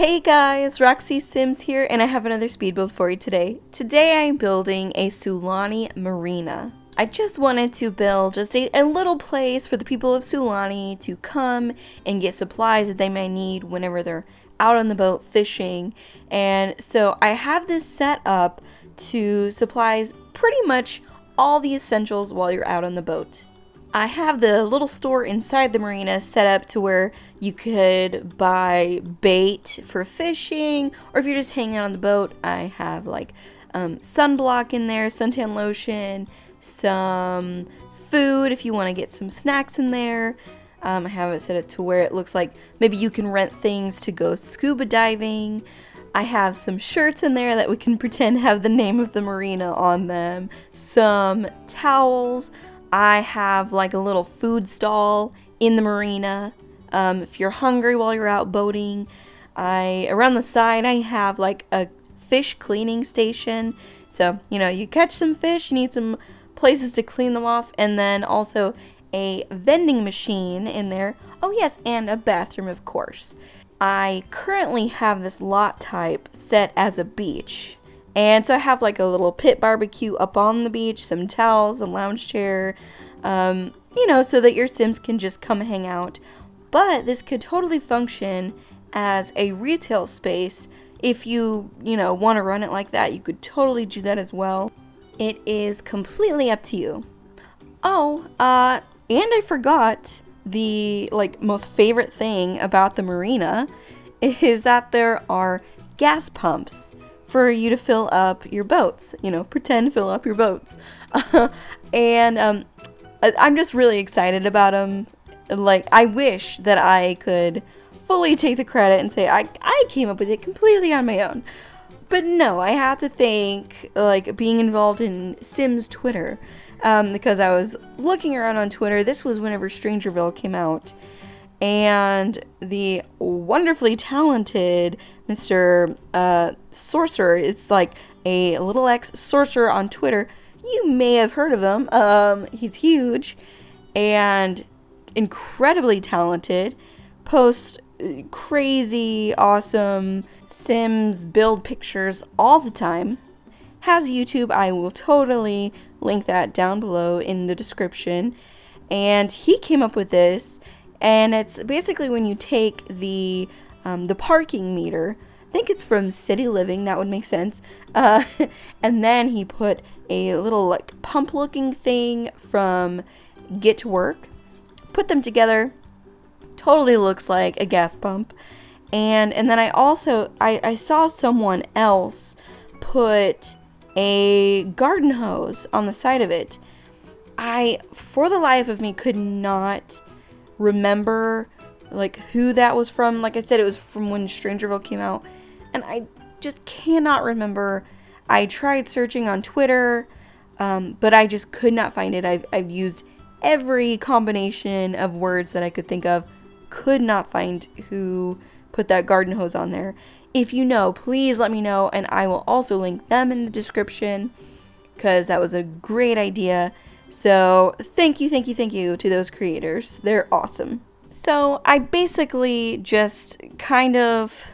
Hey guys, Roxy Sims here, and I have another speed build for you today. Today I'm building a Sulani Marina. I just wanted to build just a little place for the people of Sulani to come and get supplies that they may need whenever they're out on the boat fishing. And so I have this set up to supplies pretty much all the essentials while you're out on the boat. I have the little store inside the marina set up to where you could buy bait for fishing, or if you're just hanging out on the boat, I have like sunblock in there, suntan lotion, some food if you want to get some snacks in there. I have it set up to where it looks like maybe you can rent things to go scuba diving. I have some shirts in there that we can pretend have the name of the marina on them, some towels. I have like a little food stall in the marina. If you're hungry while you're out boating, around the side I have like a fish cleaning station. So, you catch some fish, you need some places to clean them off, and then also a vending machine in there. Oh yes, and a bathroom, of course. I currently have this lot type set as a beach. And so I have like a little pit barbecue up on the beach, some towels, a lounge chair, so that your Sims can just come hang out. But this could totally function as a retail space. If you want to run it like that, you could totally do that as well. It is completely up to you. Oh, and I forgot the most favorite thing about the marina is that there are gas pumps for you to fill up your boats, pretend fill up your boats. And I'm just really excited about them. I wish that I could fully take the credit and say I came up with it completely on my own. But no, I had to thank being involved in Sims Twitter, because I was looking around on Twitter. This was whenever Strangerville came out. And the wonderfully talented Mr. Sorcerer, it's like a little X Sorcerer on Twitter. You may have heard of him. He's huge and incredibly talented. Posts crazy, awesome Sims build pictures all the time. Has YouTube. I will totally link that down below in the description. And he came up with this. And it's basically when you take the parking meter, I think it's from City Living, that would make sense. And then he put a little pump looking thing from Get to Work. Put them together. Totally looks like a gas pump. And then I saw someone else put a garden hose on the side of it. I, for the life of me, could not remember who that was from. Like I said, it was from when Strangerville came out, and I just cannot remember. I tried searching on Twitter, but I just could not find it. I've used every combination of words that I could think of, could not find who put that garden hose on there. If you know, please let me know, and I will also link them in the description, because that was a great idea. So thank you to those creators. They're awesome. So I basically just kind of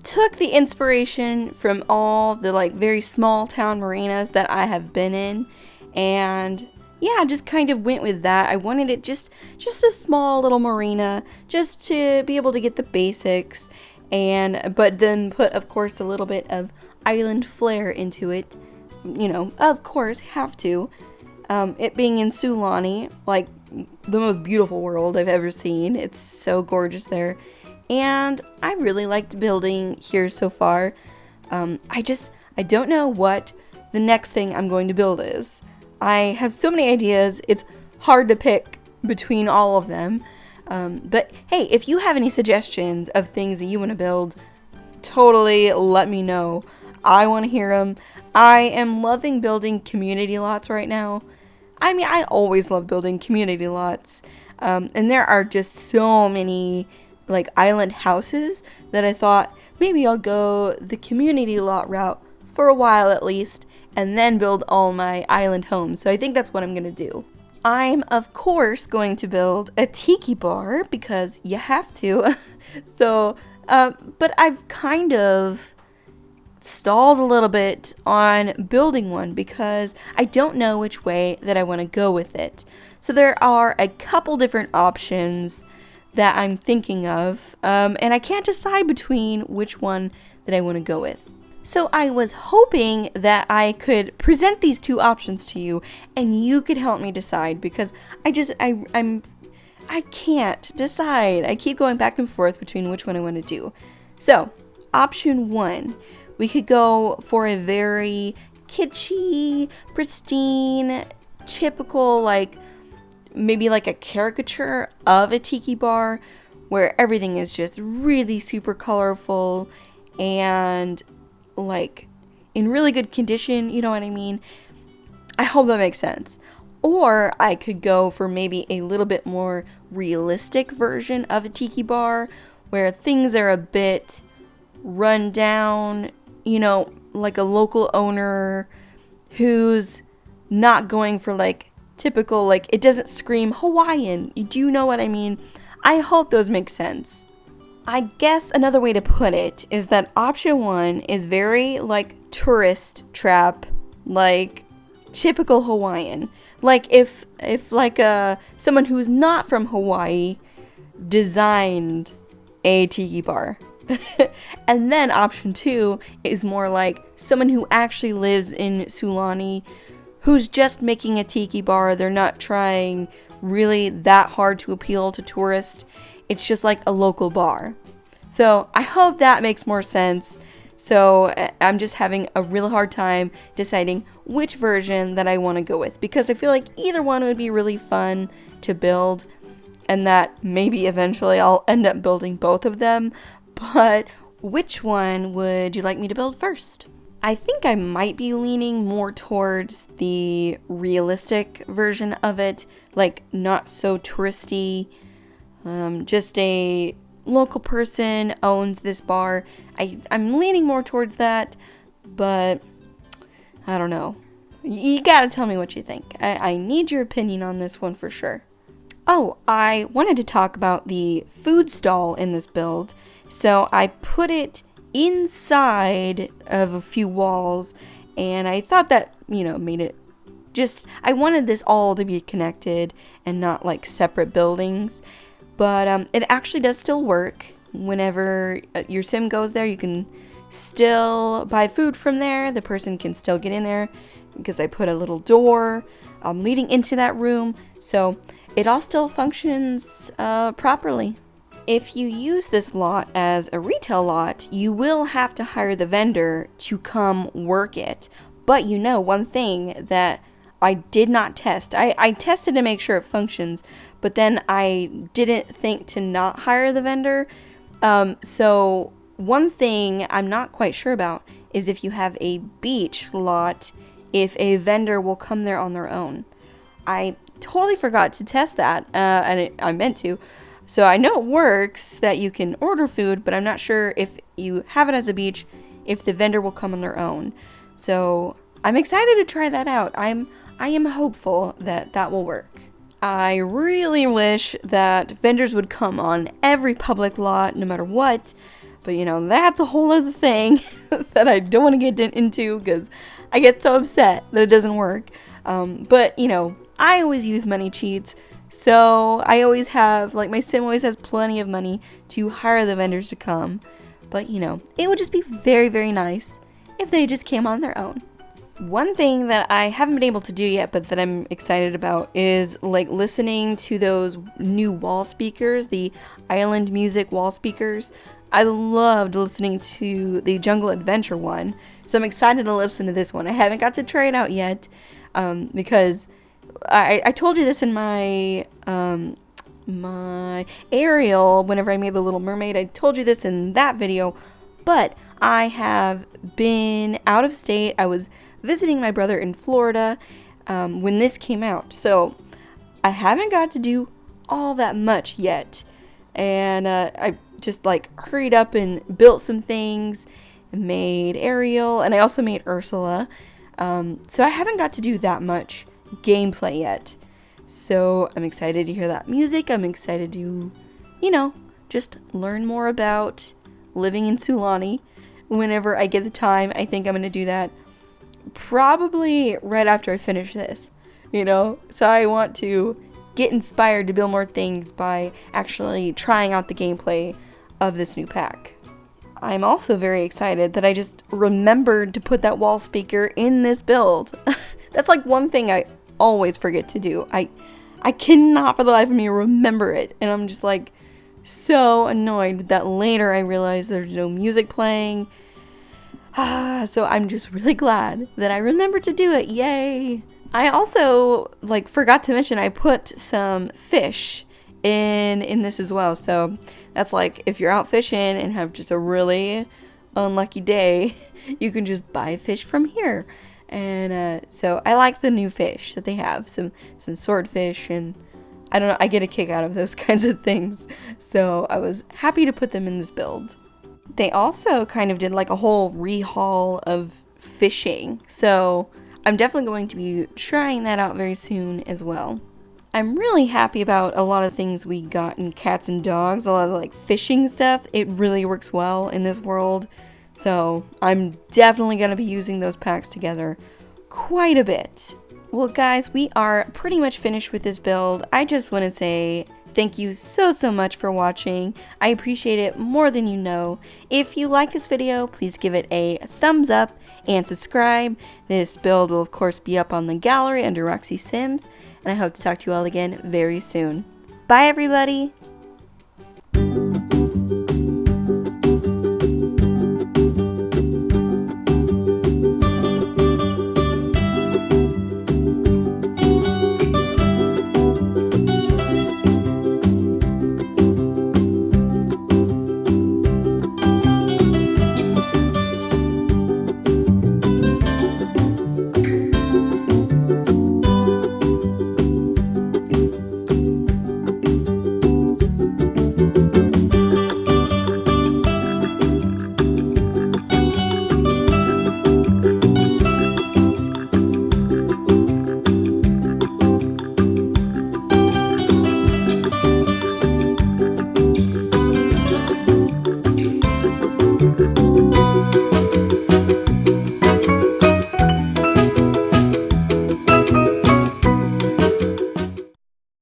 took the inspiration from all the very small town marinas that I have been in, and yeah, just kind of went with that. I wanted it just a small little marina, just to be able to get the basics, but then put, of course, a little bit of island flair into it. Of course, have to. It being in Sulani, the most beautiful world I've ever seen. It's so gorgeous there. And I really liked building here so far. I don't know what the next thing I'm going to build is. I have so many ideas, it's hard to pick between all of them. But hey, if you have any suggestions of things that you want to build, totally let me know. I want to hear them. I am loving building community lots right now. I mean, I always love building community lots. And there are just so many island houses that I thought maybe I'll go the community lot route for a while at least, and then build all my island homes. So I think that's what I'm going to do. I'm, of course, going to build a tiki bar because you have to. So But I've kind of stalled a little bit on building one because I don't know which way that I want to go with it. So there are a couple different options that I'm thinking of, and I can't decide between which one that I want to go with. So I was hoping that I could present these two options to you and you could help me decide, because I can't decide. I keep going back and forth between which one I want to do. So, option 1, we could go for a very kitschy, pristine, typical, like maybe like a caricature of a tiki bar where everything is just really super colorful and like in really good condition, you know what I mean? I hope that makes sense. Or I could go for maybe a little bit more realistic version of a tiki bar where things are a bit run down, you know, like a local owner who's not going for like typical, like it doesn't scream Hawaiian. Do you know what I mean? I hope those make sense. I guess another way to put it is that option 1 is very like tourist trap, like typical Hawaiian. Like if like someone who's not from Hawaii designed a tiki bar. And then option 2 is more like someone who actually lives in Sulani, who's just making a tiki bar. They're not trying really that hard to appeal to tourists. It's just like a local bar. So I hope that makes more sense. So I'm just having a real hard time deciding which version that I want to go with, because I feel like either one would be really fun to build, and that maybe eventually I'll end up building both of them. But which one would you like me to build first? I think I might be leaning more towards the realistic version of it, like not so touristy, just a local person owns this bar. I'm leaning more towards that, but I don't know. You gotta tell me what you think. I need your opinion on this one for sure. Oh, I wanted to talk about the food stall in this build. So I put it inside of a few walls, and I thought that, you know, made it just, I wanted this all to be connected and not like separate buildings. But it actually does still work. Whenever your sim goes there, you can still buy food from there. The person can still get in there because I put a little door leading into that room. So it all still functions properly. If you use this lot as a retail lot, you will have to hire the vendor to come work it. But you know, one thing that I did not test. I tested to make sure it functions, but then I didn't think to not hire the vendor. So one thing I'm not quite sure about is if you have a beach lot, if a vendor will come there on their own. I totally forgot to test that, and I meant to. So I know it works, that you can order food, but I'm not sure if you have it as a beach, if the vendor will come on their own. So I'm excited to try that out. I am hopeful that that will work. I really wish that vendors would come on every public lot, no matter what. But, you know, that's a whole other thing that I don't want to get into because I get so upset that it doesn't work. But, you know, I always use money cheats. So I always have, like, my sim always has plenty of money to hire the vendors to come. But, you know, it would just be very, very nice if they just came on their own. One thing that I haven't been able to do yet, but that I'm excited about, is like listening to those new wall speakers, the island music wall speakers. I loved listening to the Jungle Adventure one, so I'm excited to listen to this one. I haven't got to try it out yet, because I told you this in my my Ariel, whenever I made the Little Mermaid. I told you this in that video, but I have been out of state. I was visiting my brother in Florida when this came out, so I haven't got to do all that much yet, and I just like hurried up and built some things, made Ariel, and I also made Ursula, so I haven't got to do that much gameplay yet. So I'm excited to hear that music. I'm excited to, you know, just learn more about living in Sulani whenever I get the time. I think I'm going to do that probably right after I finish this, you know? So I want to get inspired to build more things by actually trying out the gameplay of this new pack. I'm also very excited that I just remembered to put that wall speaker in this build. That's like one thing I always forget to do. I cannot for the life of me remember it, and I'm just like so annoyed that later I realized there's no music playing. So I'm just really glad that I remembered to do it. Yay! I also forgot to mention I put some fish in this as well. So that's like if you're out fishing and have just a really unlucky day, you can just buy fish from here. And so I like the new fish that they have, some swordfish, and I don't know, I get a kick out of those kinds of things. So I was happy to put them in this build. They also kind of did like a whole rehaul of fishing, so I'm definitely going to be trying that out very soon as well. I'm really happy about a lot of things we got in cats and dogs, a lot of fishing stuff. It really works well in this world, so I'm definitely going to be using those packs together quite a bit. Well guys, we are pretty much finished with this build. I just want to say thank you so much for watching. I appreciate it more than you know. If you like this video, please give it a thumbs up and subscribe. This build will of course be up on the gallery under Roxy Sims, and I hope to talk to you all again very soon. Bye everybody!